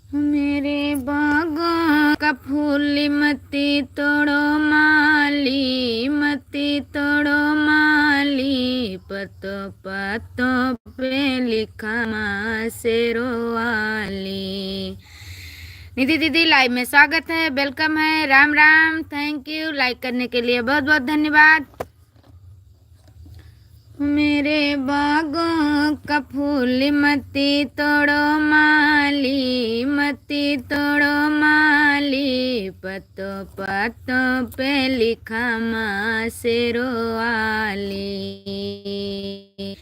मेरे बागों का फूल मती तोड़ो माली, मती तोड़ो माली, पत्तों पत्तों पे लिखा माँ शेरों वाली। निधि दीदी लाइव में स्वागत है, वेलकम है, Ram Ram, thank you. Like करने के लिए बहुत बहुत धन्यवाद। मेरे बागों का फूल मती तोड़ो माली, मती तोड़ो माली, पत्तों पत्तों पे लिखा माँ शेरों वाली।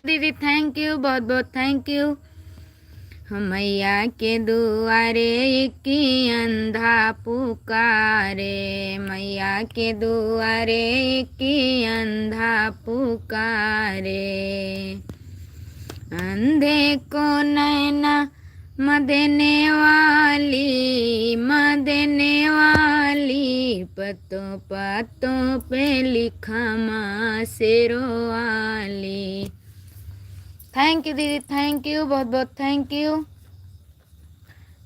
दीदी थैंक यू, बहुत बहुत थैंक यू। मैया के दुआरे की अंधा पुकारे, मैया के दुआरे की अंधा पुकारे, अंधे को नैना मदेने वाली, मदेने वाली, पत्तों पत्तों पे लिखा माँ शेरों वाली। थैंक यू दीदी, थैंक यू, बहुत बहुत थैंक यू।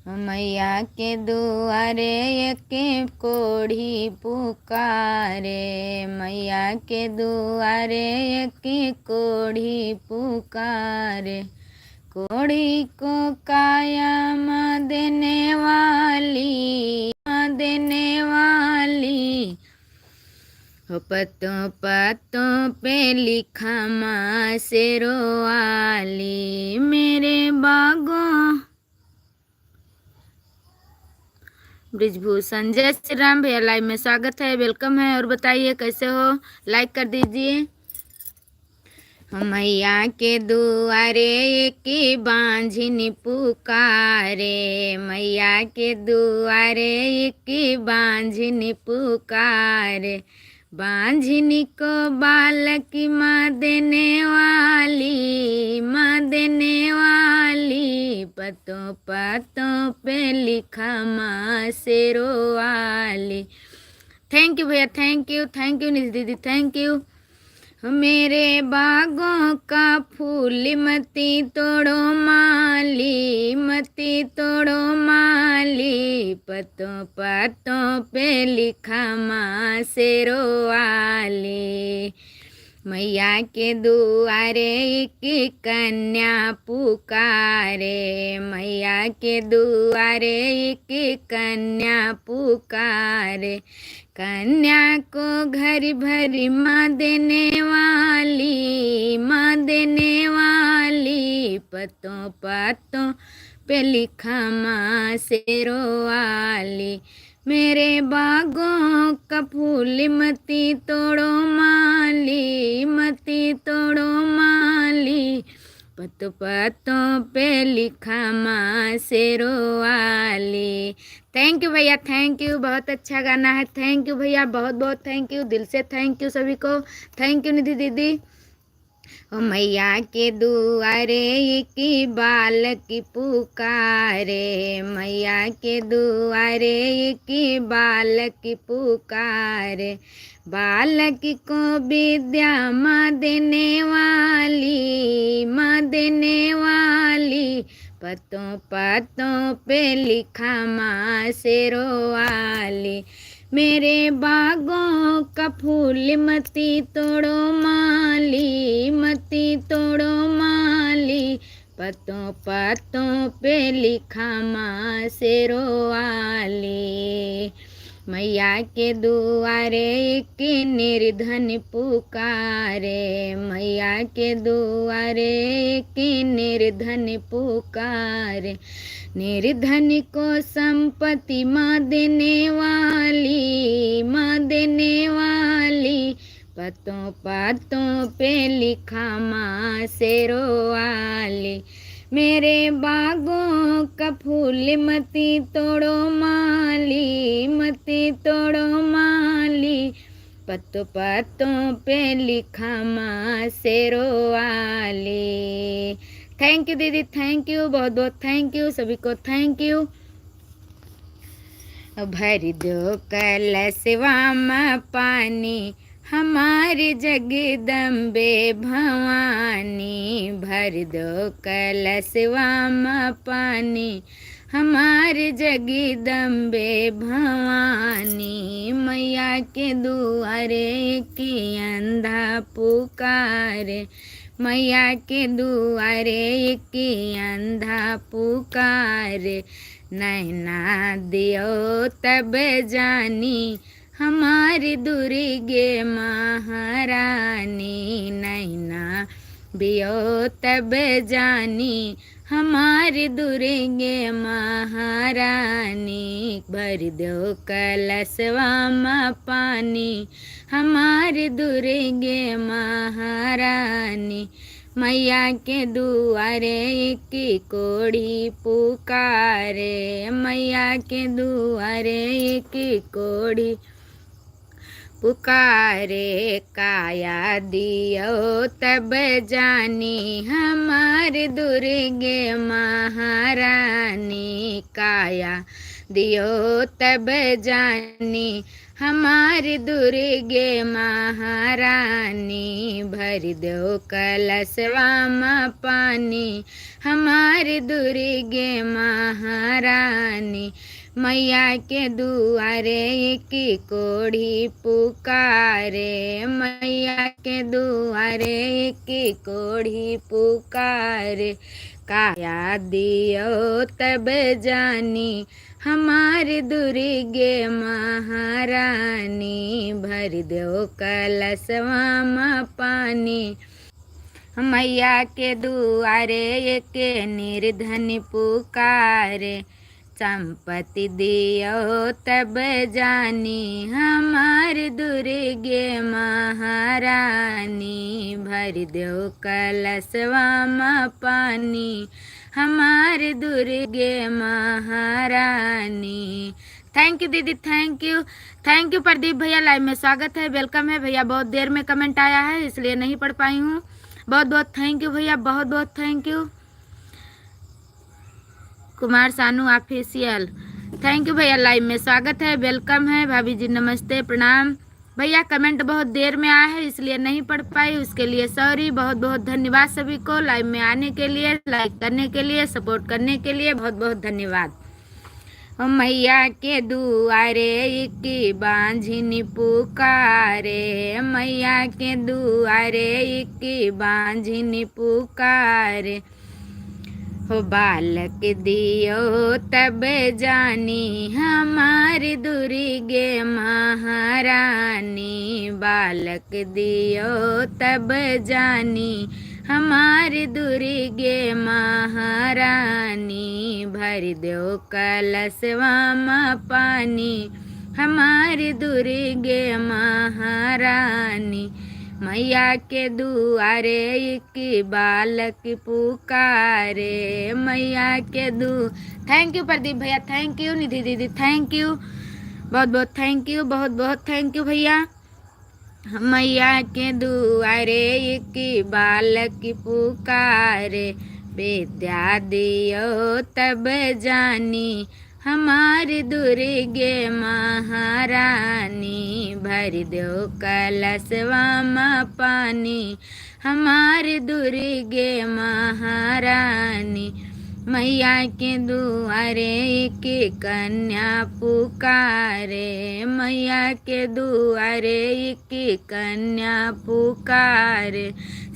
मैया के दुआरे के कोढ़ी पुकारे, मैया के दुआरे की कोढ़ी पुकारे, कोढ़ी को काया माँ देने वाली, माँ देने वाली, पत्तों पत्तों पे लिखा माँ शेरों वाली। मेरे बागों ब्रिजभूषण, जय श्री राम भैया, लाइव में स्वागत है, वेलकम है। और बताइए कैसे हो, लाइक कर दीजिए। मैया के दुआरे की बांझिनी पुकारे, मैया के दुआरे की बांझिनी पुकारे, बांझिनी को बालक माँ देने वाली, माँ देने वाली, पत्तों पत्तों पे लिखा माँ शेरों वाली। थैंक यू भैया, थैंक यू, थैंक यू निधि दीदी, थैंक यू। मेरे बागों का फूल मती तोड़ो माली, मती तोड़ो माली, पत्तों पत्तों पे लिखा माँ शेरों वाली। मैया के दुआरे की कन्या पुकारे, मैया के दुआरे की कन्या पुकारे, कन्या को घर भरी माँ देने वाली, माँ देने वाली, पत्तों पत्तों पे लिखा माँ शेरों वाली। मेरे बागों का फूल मती तोड़ो माली, मती तोड़ो माली, पत्तों पत्तों पे लिखा माँ शेरों वाली। थैंक यू भैया, थैंक यू, बहुत अच्छा गाना है, थैंक यू भैया, बहुत बहुत थैंक यू, दिल से थैंक यू सभी को, थैंक यू निधि दीदी। मैया के दुआरे की बालक पुकारे, मैया के दुआरे की बालक पुकारे, बालक को विद्या माँ देने वाली, माँ देने वाली, पत्तों पत्तों पे लिखा माँ शेरों वाली। मेरे बागों का फूल मती तोड़ो माली, मती तोड़ो माली, पत्तों पत्तों पे लिखा माँ शेरों वाली। मैया के दुआरे की निर्धन पुकारे, मैया के दुआरे की निर्धन पुकारे, निर्धन को संपत्ति माँ देने वाली, माँ देने वाली, पत्तों पत्तों पे लिखा माँ शेरों वाली। मेरे बागों का फूल मती तोड़ो माली, मती तोड़ो माली, पत्तों पत्तों पे लिखा माँ शेरों वाली। थैंक यू दीदी, थैंक यू, बहुत बहुत थैंक यू सभी को, थैंक यू। भर दो कलशवा में पानी, हमारी जगदम्बे भवानी, भर दो कलशवा में पानी, हमारे जगदम्बे भवानी, मैया के दुआरे की अंधा पुकारे, मैया के दुआरे की अंधा पुकारे। नैना दियो तब जानी हमारी दुर्गे महारानी, नैना दियो तब जानी हमारी दुर्गे महारानी। भर दो कलशवा में पानी हमारी दुर्गे महारानी, मैया के दुआरे की कोड़ी पुकारे, मैया के दुआरे की कोड़ी पुकारे। काया दियो तब जानी हमारी दुर्गे महारानी, काया दियो तब जानी हमारी दुर्गे महारानी। भर दो कलशवा में पानी हमारी दुर्गे महारानी, मैया के दुआरे की कोड़ी पुकारे, मैया के दुआरे की कोड़ी पुकारे। काया दियो तब जानी हमारी दुर्गे महारानी, भर दो कलशवा में पानी मैया के दुआरे के निर्धन पुकारे। संपत्ति दियो तब जानी हमारी दुर्गे महारानी, भर दो कलशवा में पानी हमारी दुर्गे महारानी। थैंक यू दीदी, thank you, thank you Pradeep भैया। लाइव में स्वागत है, वेलकम है भैया। बहुत देर में कमेंट आया है इसलिए नहीं पढ़ पाई हूँ। बहुत बहुत थैंक यू भैया, बहुत बहुत thank you. Kumar Sanu official, thank you भैया। लाइव में स्वागत है, वेलकम है। भाभी जी नमस्ते, प्रणाम भैया। कमेंट बहुत देर में आया है इसलिए नहीं पढ़ पाई, उसके लिए सॉरी। बहुत बहुत धन्यवाद सभी को लाइव में आने के लिए, लाइक करने के लिए, सपोर्ट करने के लिए बहुत बहुत धन्यवाद। मैया के दुआरे की बांझिनी पुकारे, मैया के दुआरे की बांझिनी पुकारे। हो बालक दियो तब जानी हमारी दुर्गे महारानी, बालक दियो तब जानी हमारी दुर्गे महारानी। भर दो कलशवा में पानी हमारी दुर्गे महारानी, मैया के दुआरे की बालक पुकारे, मैया के थैंक यू प्रदीप भैया, थैंक यू। निधि दीदी थैंक यू, बहुत बहुत थैंक यू, बहुत बहुत थैंक यू भैया। मैया के दुआरे की बालक पुकारे, विद्या दियो तब जानी हमारी दुर्गे महारानी। भर दो कलशवा में पानी हमारी दुर्गे महारानी, मैया के दुआरे की कन्या पुकारे, मैया के दुआरे की कन्या पुकारे।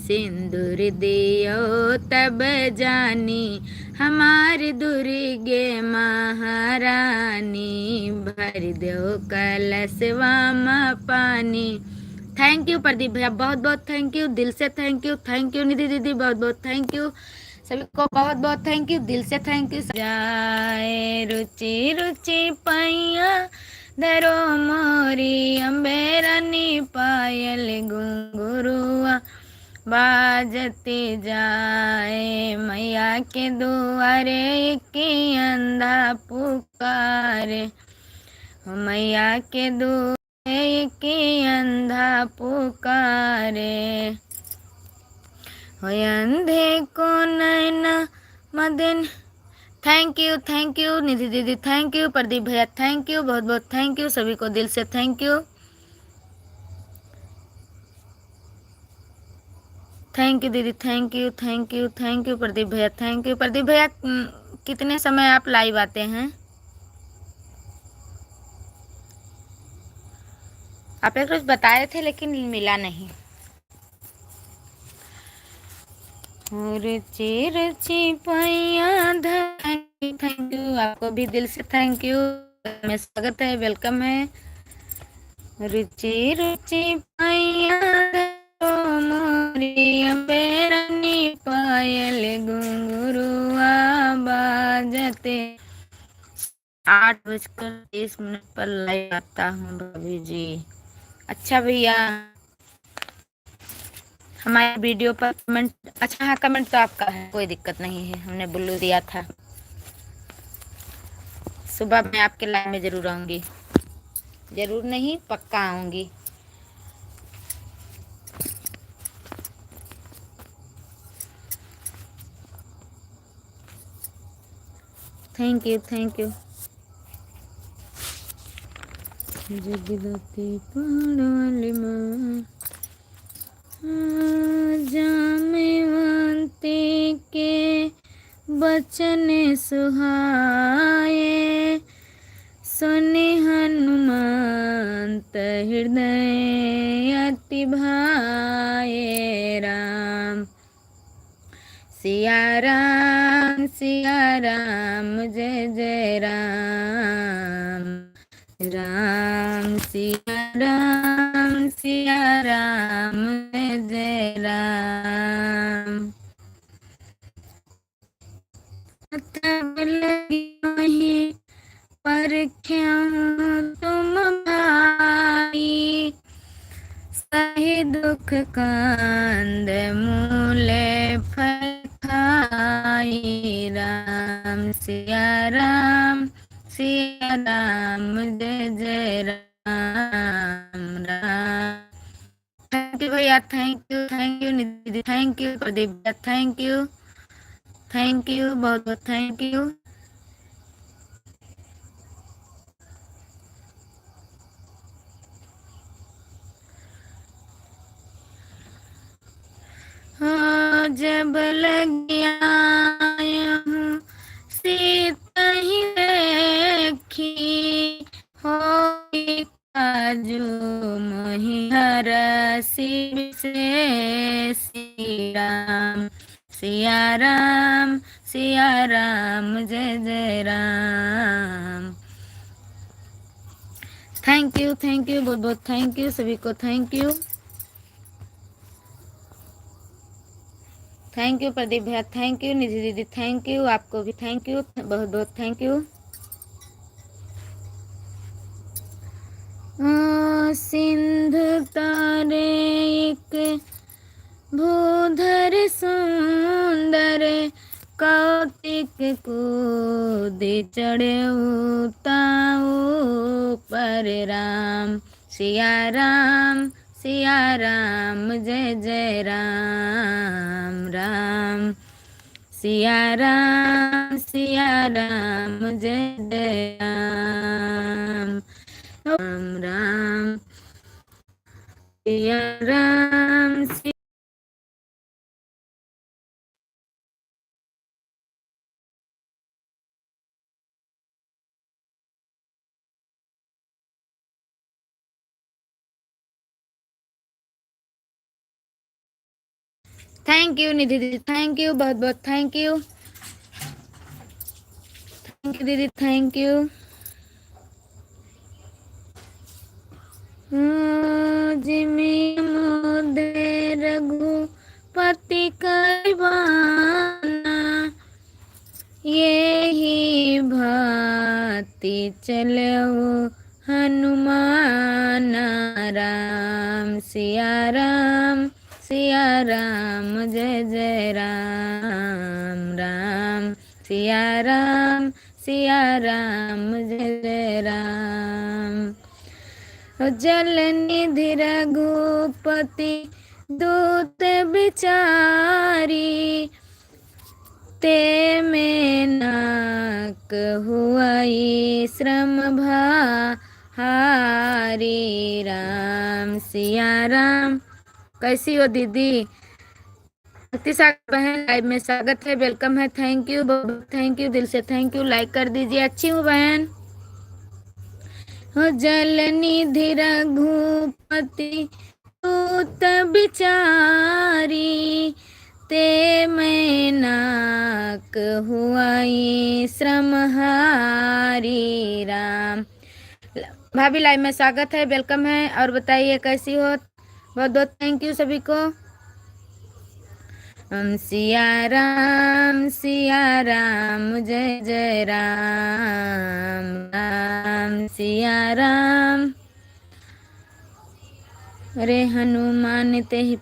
सिंदूर दियो तब जानी हमारी दुर्गे महारानी, भर दो कलशवा में पानी। थैंक यू प्रदीप भैया, बहुत बहुत थैंक यू, दिल से थैंक यू। थैंक यू निधि दीदी, बहुत बहुत थैंक यू सभी को, बहुत बहुत थैंक यू, दिल से थैंक यू। जाए रुचि रुचि पैया धरो मोरी अम्बे रानी, पायल घुंघरुआ बाजती जाए। मैया के दुआरे की अंधा पुकारे, मैया के दुआरे की अंधा पुकारे। हो अंधे को नैना मदन। थैंक यू निधि दीदी, थैंक यू प्रदीप भैया, थैंक यू, बहुत बहुत थैंक यू सभी को, दिल से थैंक यू। थैंक यू दीदी, थैंक यू प्रदीप भैया, थैंक यू प्रदीप भैया। कितने समय आप लाइव आते हैं? आप एक रोज बताए थे लेकिन मिला नहीं। रुचि रुचि पैया थैंक यू, आपको भी दिल से थैंक यू। में स्वागत है, वेलकम है। रुचि रुचि पैया मोरी बेरनी पायल घुंघरुआ बाजते। 8:30 पर लाइव आता हूँ भाभी जी। अच्छा भैया, हमारे वीडियो पर कमेंट, अच्छा हाँ कमेंट तो आपका है, कोई दिक्कत नहीं है, हमने बुल्लू दिया था। सुबह मैं आपके लाइव में जरूर आऊंगी, जरूर नहीं पक्का आऊंगी। Thank you thank you. जगदती पहाड़ माँ जामेवंती के बचन सुहाए, सुनि हनुमंत हृदय अति भाए। राम सिया राम जय जय राम, राम सिया राम जय जय राम। तब लगी वहीं परख्याऊं तुम भाई, सही दुख कांद मूले फल खाई। राम सिया राम जय जय राम, राम। थैंक यू भैया, thank you Nidhi, thank you Pradeep, thank you बहुत बहुत थैंक यू। हाँ जब लगिया हूँ सीता ही देखी, हो काजू मोहिहर शिव से श्री राम सिया राम जय जय राम। थैंक यू बहुत बहुत थैंक यू सभी को, थैंक यू प्रदीप भैया, थैंक यू निधि दीदी, थैंक यू आपको भी, थैंक यू बहुत बहुत थैंक यू। सिंधु तारे एक भूधर सुंदर, कौतिक कूदि चढ़े ताऊ पर। राम सिया राम जय जय राम, राम सिया राम जय जय राम, राम राम सिया राम थैंक यू निधि दीदी, थैंक यू बहुत बहुत थैंक यू दीदी, थैंक यू। जिमि मोदे रघुपति करवाना, ये ही भांति चलो हनुमान। राम सिया राम जय जय राम, राम सिया राम जय जय राम। जल निधि रघुपति दूत बिचारी, ते में नाक हुआई श्रम भारी। राम सिया राम, कैसी हो दीदी? भक्ति सागर बहन लाइव में स्वागत है, वेलकम है, थैंक यू, बहुत थैंक यू, दिल से थैंक यू। लाइक कर दीजिए। अच्छी हूँ बहन। हो जल निधि रघुपति दूत बिचारी, ते मैं नाक हुआई श्रम हारी राम। भाभी लाइव में स्वागत है, वेलकम है। और बताइए कैसी हो? बहुत बहुत थैंक यू सभी को। सिया राम जय जय राम राम सिया राम। अरे हनुमान ते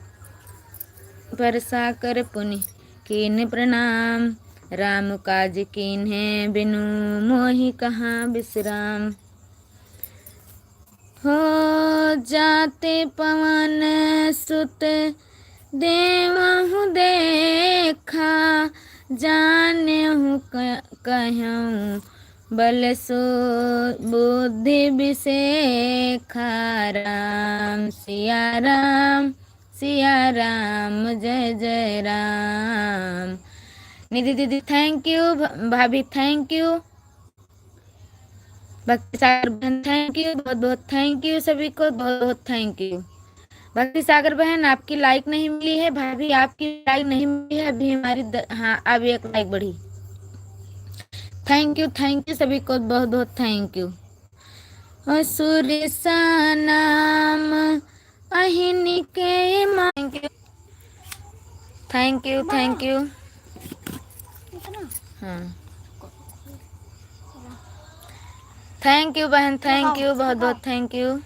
परसा कर पुनि कीन प्रणाम, राम काज कीन्हे बिनु मोहि कहाँ विश्राम। हो जाते पवन सुत देवहु देखा, जानहु कहूँ बल सो बुद्धि विसेखा। राम सिया राम जय जय राम। निधि दीदी थैंक यू, भाभी थैंक यू, भक्ति सागर बहन थैंक यू, बहुत बहुत थैंक यू सभी को, बहुत बहुत थैंक यू। भक्ति सागर बहन आपकी लाइक नहीं मिली है, भाभी आपकी लाइक नहीं मिली है अभी हमारी हाँ अब एक लाइक बढ़ी। थैंक यू सभी को, बहुत बहुत थैंक यू। असुर सा नाम अहिनी के थैंक यू हाँ थैंक यू बहन, थैंक यू, बहुत बहुत थैंक यू।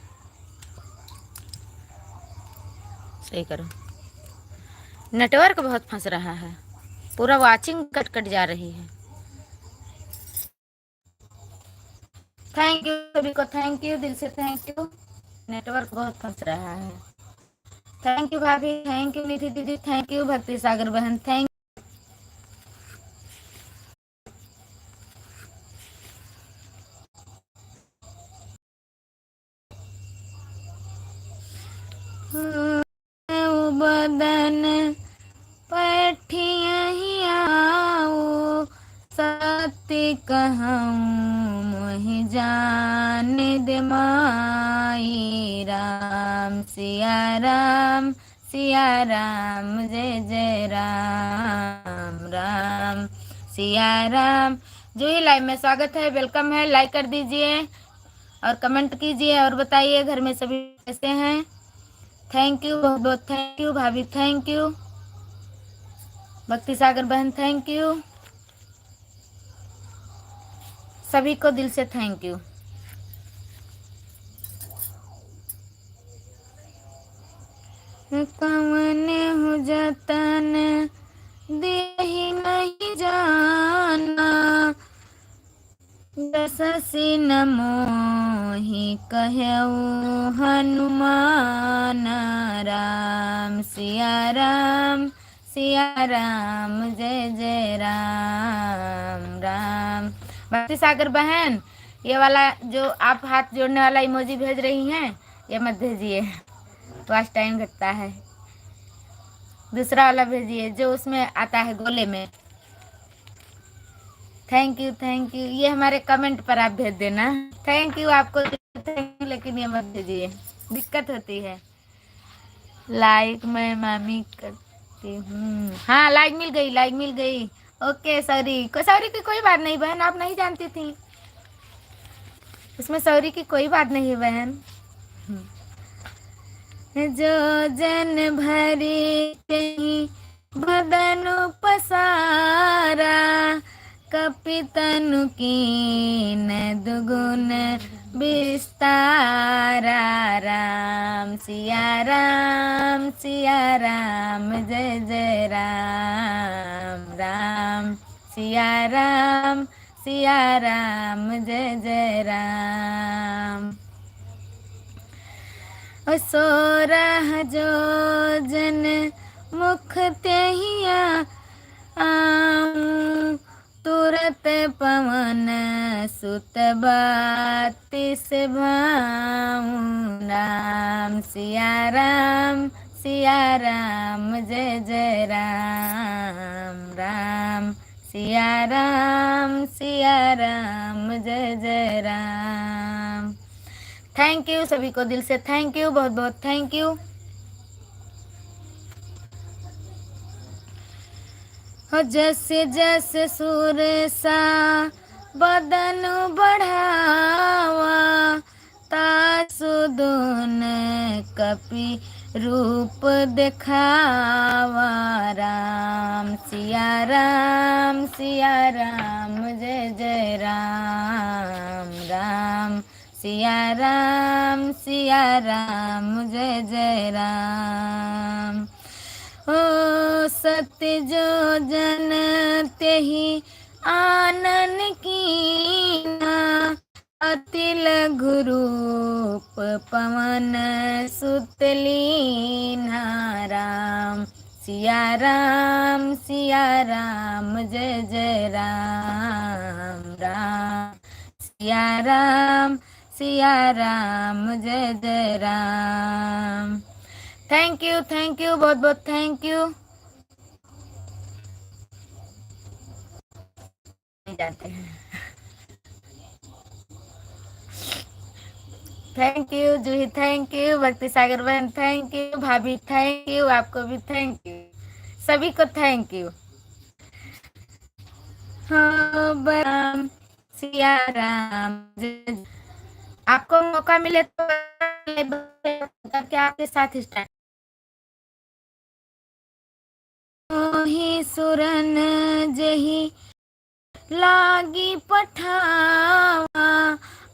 सही करो, नेटवर्क बहुत फंस रहा है, पूरा वाचिंग कट कट जा रही है। थैंक यू सभी को, थैंक यू, दिल से थैंक यू। नेटवर्क बहुत फंस रहा है। थैंक यू भाभी, थैंक यू निधि दीदी, थैंक यू भक्ति सागर बहन, थैंक बदन पठियाओ, सत्य कहूँ मोहि जान दे माई। राम सिया राम जय जय राम राम सिया राम। जो ही लाइव में स्वागत है, वेलकम है, लाइक कर दीजिए और कमेंट कीजिए और बताइए घर में सभी कैसे हैं। थैंक यू, बहुत बहुत थैंक यू भाभी, थैंक यू भक्ति सागर बहन, थैंक यू सभी को, दिल से थैंक यू। कवन हो जतन देहि नहीं जाना, जससि न मोहि कहऊ हनुमान। राम सिया राम जय जय राम राम। भक्ति सागर बहन, ये वाला जो आप हाथ जोड़ने वाला इमोजी भेज रही हैं ये मत भेजिए, वॉच टाइम घटता है। दूसरा वाला भेजिए जो उसमें आता है गोले में। थैंक यू, ये हमारे कमेंट पर आप भेज देना। थैंक यू आपको, लेकिन ये मत भेजिए, दिक्कत होती है। लाइक मैं मामी करती हूँ। हाँ लाइक मिल गई। ओके सॉरी की कोई बात नहीं बहन, आप नहीं जानती थी, इसमें सॉरी की कोई बात नहीं है बहन। जो जन भरी कहीं बदन पसारा, कपितनु कीन दुगुन विस्तारा। राम सिया राम जय जय राम राम सिया राम जय जय राम। सोरह जो जन मुख त्यहिया आऊं, तुरत पवन सुत बातिस भाऊं। राम सिया राम जय जय राम। सिया राम जय जय राम। थैंक यू सभी को, दिल से थैंक यू, बहुत बहुत थैंक यू। जैसे जैसे सुर सा बदन बढ़ावा, तासुदोन कपि रूप दिखावा। राम सिया राम जय जय राम। राम सिया राम जय जय राम। ओ सत्य जो जन तेहि आनन कीना, अति लघु रूप पवन सुत लीना। राम सिया राम जय जय राम। राम सिया राम जय जय राम। थैंक यू, बहुत बहुत थैंक यू। जाते हैं। Thank you Juhi, thank you भक्ति सागर बहन, थैंक यू भाभी, थैंक यू आपको भी, थैंक यू सभी को, थैंक यू। हाँ राम सिया राम। आपको मौका मिले तो क्या आपके साथ स्टार्ट। मोहि सुरन जही लागी पठावा,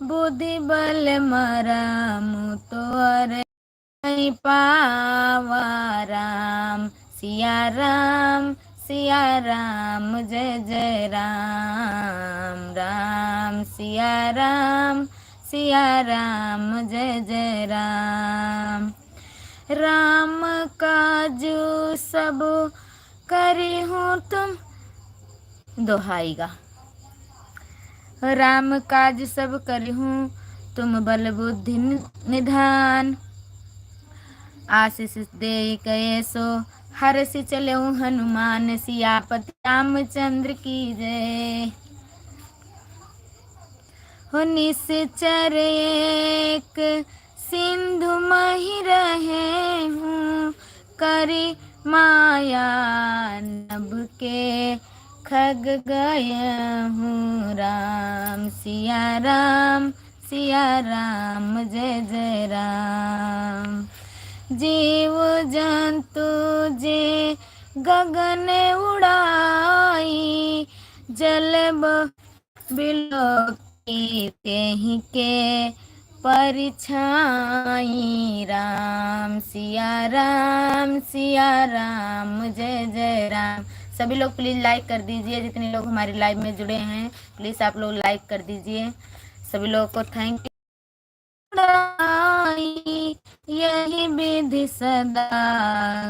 बुद्धि बल मरम तोर नहीं पावा। राम सिया राम जय जय राम। राम सिया राम जय जय राम। राम काजू सब करी हूँ तुम, दोहाईगा। राम काज सब करी हूँ तुम बल बुद्धि निधान, आशीष दे कैसो हर्ष चले हनुमान। सियापति रामचंद्र की जय। हो निश्चर एक सिंधु मही रहे हूँ, करी माया नभ के खग गया हूँ। राम सिया राम जय जय राम। जीव जंतु जे गगन उड़ाई, जल बिलो तेहि के परिछाई। राम सिया राम जय जय राम। सभी लोग प्लीज लाइक कर दीजिए, जितने लोग हमारी लाइव में जुड़े हैं प्लीज आप लोग लाइक कर दीजिए। सभी लोगों को थैंक यू। यही विधि सदा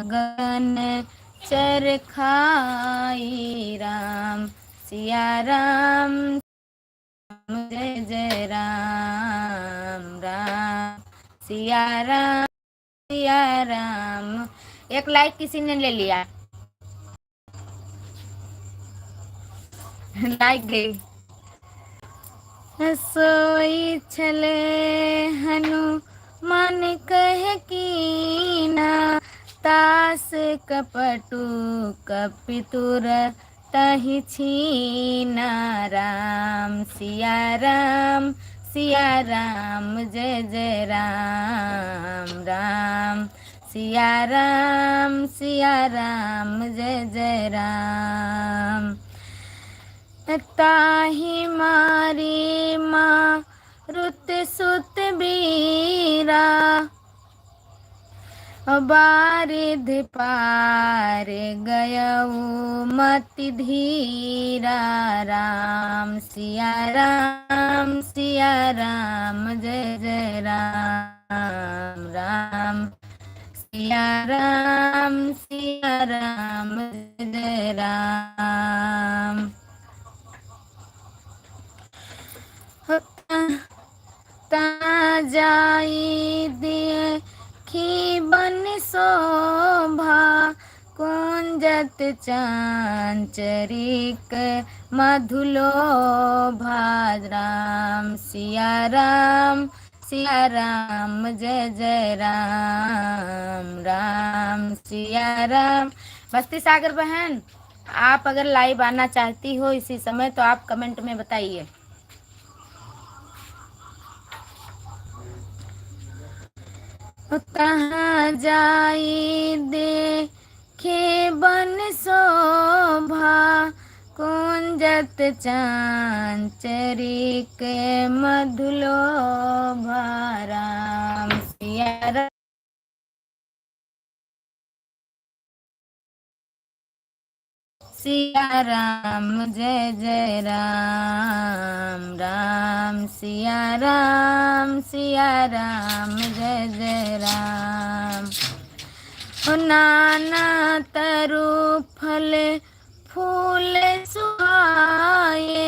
गगन चर खाई। राम सिया राम जय जय राम। राम सिया राम। एक लाइक किसी ने ले लिया, लाइक गई। सोई छले हनुमान कह कीना, तास कपटु कपितुर तहि छीना। राम सिया राम जय जय राम। राम सिया राम जय जय राम। ताहि मारी मारुत सुत बीरा, बारिध पार गयऊ मति धीरा। राम सिया राम जय जय राम। राम सिया राम जय जय राम। जाई दिए खी बन शोभा, कौन कुंजत चांचरिक मधुलोभा राम सिया राम जय जय राम राम सिया राम। भक्ति सागर बहन, आप अगर लाइव आना चाहती हो इसी समय तो आप कमेंट में बताइए। कहाँ जाई देखे बन शोभा कुंजत चांचरिक मधुलोभा राम सिया राम सिया राम जय जय राम राम सिया राम जय जय राम। नाना तरु फल फूल सुहाए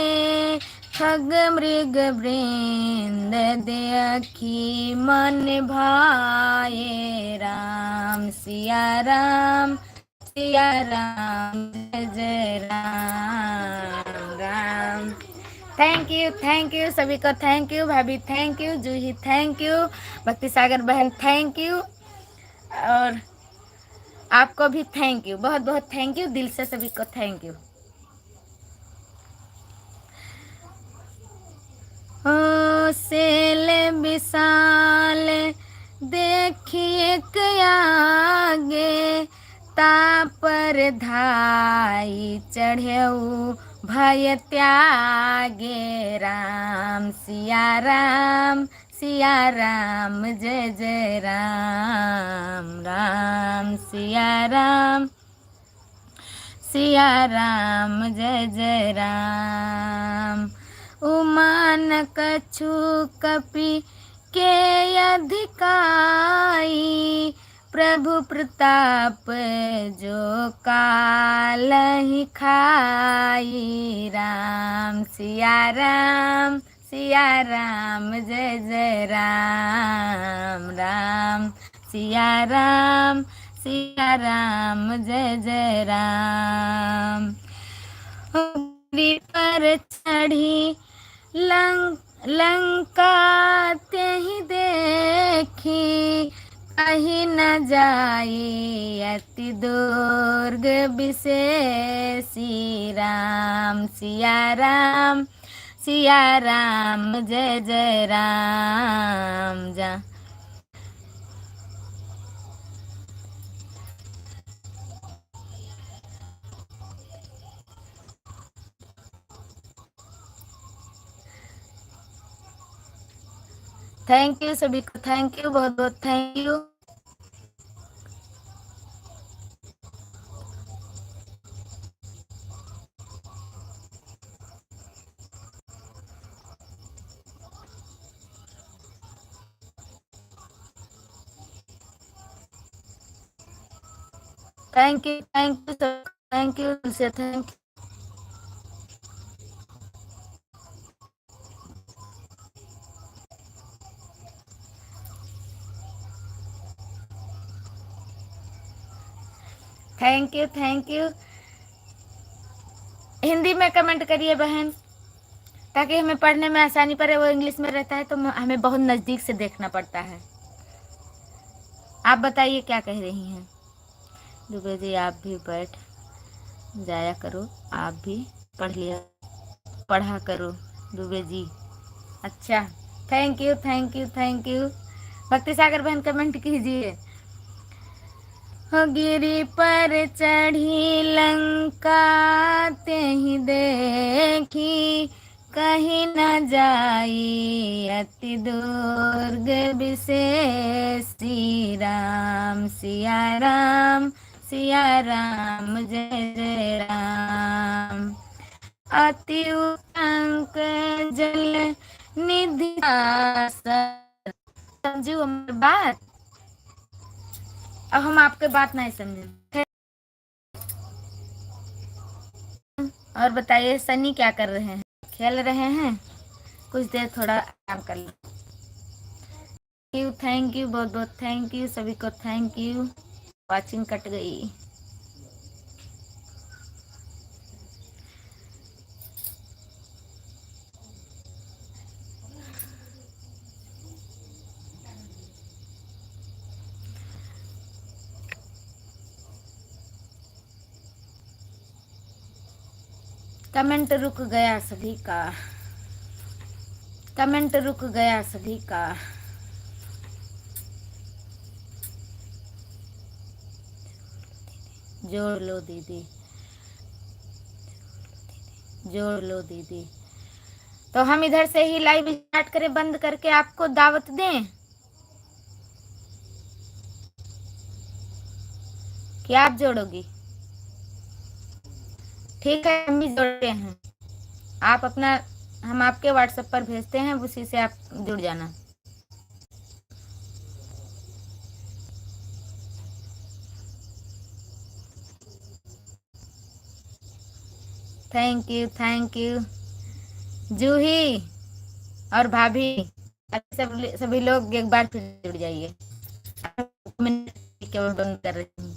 खग मृग वृंद देखी मन भाए राम सिया राम जय जय राम राम। थैंक यू सभी को, थैंक यू भाभी, thank you Juhi, thank you भक्ति सागर बहन, थैंक यू, और आपको भी थैंक यू, बहुत बहुत थैंक यू, दिल से सभी को थैंक यू। ओ सेल विशाल देखिए आगे तापर धाई चढ़ेऊ भय त्यागे राम सिया राम जय जय राम राम सिया राम जय जय राम। उमान कछु कपि के अधिकाई प्रभु प्रताप जो कालहि खाई राम सिया राम जय जय राम राम सिया राम जय जय राम। गिरि पर चढ़ी लंका तेहि देखी कहीं न जाई अति दुर्ग विशेषी राम सिया राम जय जय राम जा। थैंक यू सभी को, थैंक यू, बहुत बहुत thank you. Thank you thank you से thank you. Thank you. Hindi में कमेंट करिए बहन, ताकि हमें पढ़ने में आसानी पड़े। वो इंग्लिश में रहता है तो हमें बहुत नजदीक से देखना पड़ता है। आप बताइए क्या कह रही हैं। दुबे जी आप भी बैठ जाया करो, आप भी पढ़ा करो दुबे जी। अच्छा, थैंक यू। भक्ति सागर बहन कमेंट कीजिए। गिरि पर चढ़ी लंका तेहि देखी कहीं न जाई अति दुर्ग विशेषी राम सिया राम जय जय राम। अति उत्तंक जल निधि समझू हमारी बात। अब हम आपके बात नहीं समझे। और बताइए सनी क्या कर रहे हैं, खेल रहे हैं? कुछ देर थोड़ा आराम कर लो। थैंक यू बहुत बहुत थैंक यू सभी को, थैंक यू। वाचिंग कट गई। कमेंट रुक गया सभी का, कमेंट रुक गया सभी का। जोड़ लो दीदी, जोड़ लो दीदी। तो हम इधर से ही लाइव स्टार्ट करें, बंद करके आपको दावत दें कि आप जोड़ोगी? ठीक है, हम भी जोड़ते हैं। आप अपना, हम आपके व्हाट्सएप पर भेजते हैं, उसी से आप जुड़ जाना। थैंक यू, थैंक यू जूही और भाभी, सभी लोग एक बार फिर जुड़ जाइए। केवल बंद कर रही हूँ।